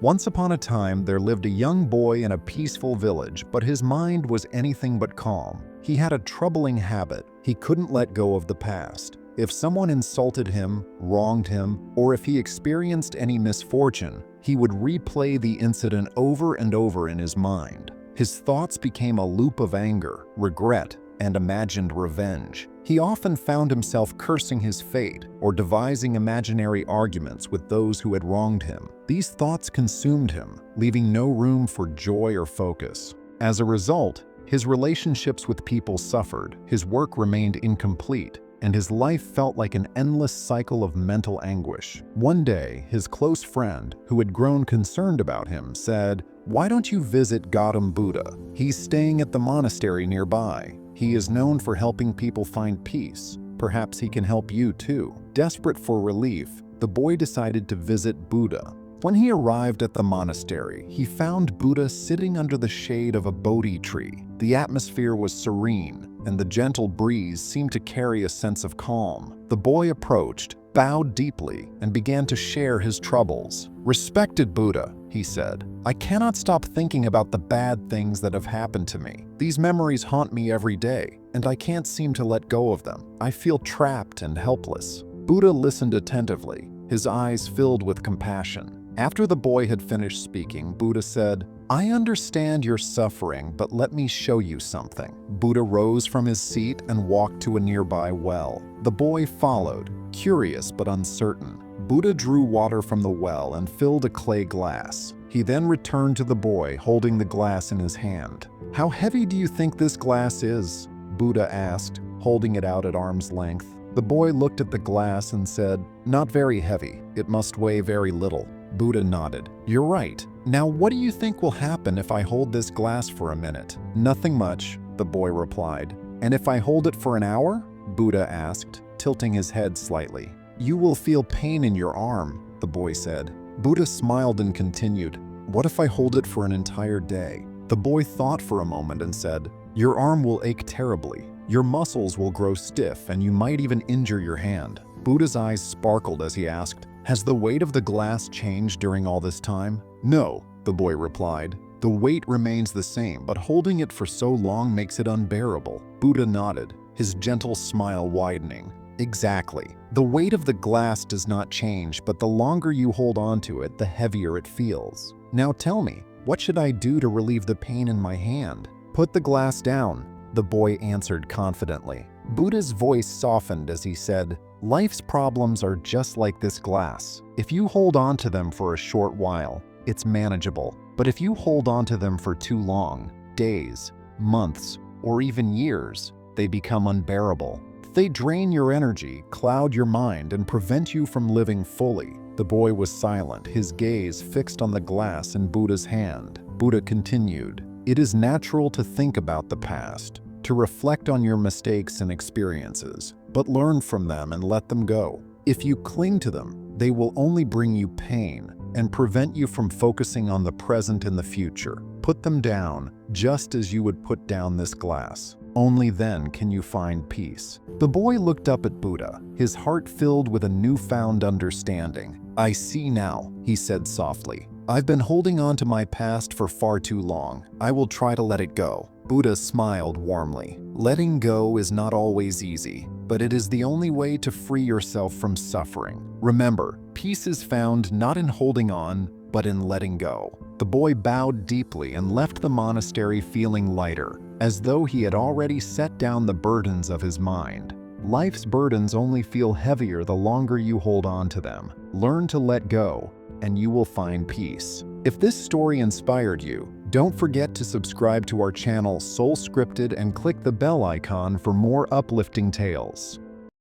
Once upon a time, there lived a young boy in a peaceful village, but his mind was anything but calm. He had a troubling habit. He couldn't let go of the past. If someone insulted him, wronged him, or if he experienced any misfortune, he would replay the incident over and over in his mind. His thoughts became a loop of anger, regret, and imagined revenge. He often found himself cursing his fate or devising imaginary arguments with those who had wronged him. These thoughts consumed him, leaving no room for joy or focus. As a result, his relationships with people suffered, his work remained incomplete, and his life felt like an endless cycle of mental anguish. One day, his close friend, who had grown concerned about him, said, "Why don't you visit Gautama Buddha? He's staying at the monastery nearby. He is known for helping people find peace. Perhaps he can help you too." Desperate for relief, the boy decided to visit Buddha. When he arrived at the monastery, he found Buddha sitting under the shade of a Bodhi tree. The atmosphere was serene, and the gentle breeze seemed to carry a sense of calm. The boy approached, bowed deeply, and began to share his troubles. "Respected Buddha," he said, "I cannot stop thinking about the bad things that have happened to me. These memories haunt me every day, and I can't seem to let go of them. I feel trapped and helpless." Buddha listened attentively, his eyes filled with compassion. After the boy had finished speaking, Buddha said, "I understand your suffering, but let me show you something." Buddha rose from his seat and walked to a nearby well. The boy followed, curious but uncertain. Buddha drew water from the well and filled a clay glass. He then returned to the boy, holding the glass in his hand. "How heavy do you think this glass is?" Buddha asked, holding it out at arm's length. The boy looked at the glass and said, "Not very heavy. It must weigh very little." Buddha nodded. "You're right. Now what do you think will happen if I hold this glass for a minute?" "Nothing much," the boy replied. "And if I hold it for an hour?" Buddha asked, tilting his head slightly. "You will feel pain in your arm," the boy said. Buddha smiled and continued, "What if I hold it for an entire day?" The boy thought for a moment and said, "Your arm will ache terribly. Your muscles will grow stiff and you might even injure your hand." Buddha's eyes sparkled as he asked, "Has the weight of the glass changed during all this time?" "No," the boy replied. "The weight remains the same, but holding it for so long makes it unbearable." Buddha nodded, his gentle smile widening. "Exactly. The weight of the glass does not change, but the longer you hold on to it, the heavier it feels. Now tell me, what should I do to relieve the pain in my hand?" "Put the glass down," the boy answered confidently. Buddha's voice softened as he said, "Life's problems are just like this glass. If you hold on to them for a short while, it's manageable. But if you hold on to them for too long, days, months, or even years, they become unbearable. They drain your energy, cloud your mind, and prevent you from living fully." The boy was silent, his gaze fixed on the glass in Buddha's hand. Buddha continued, "It is natural to think about the past, to reflect on your mistakes and experiences, but learn from them and let them go. If you cling to them, they will only bring you pain and prevent you from focusing on the present and the future. Put them down, just as you would put down this glass. Only then can you find peace." The boy looked up at Buddha, his heart filled with a newfound understanding. "I see now," he said softly. "I've been holding on to my past for far too long. I will try to let it go." Buddha smiled warmly. "Letting go is not always easy, but it is the only way to free yourself from suffering. Remember, peace is found not in holding on, but in letting go." The boy bowed deeply and left the monastery feeling lighter, as though he had already set down the burdens of his mind. Life's burdens only feel heavier the longer you hold on to them. Learn to let go, and you will find peace. If this story inspired you, don't forget to subscribe to our channel Soul Scripted and click the bell icon for more uplifting tales.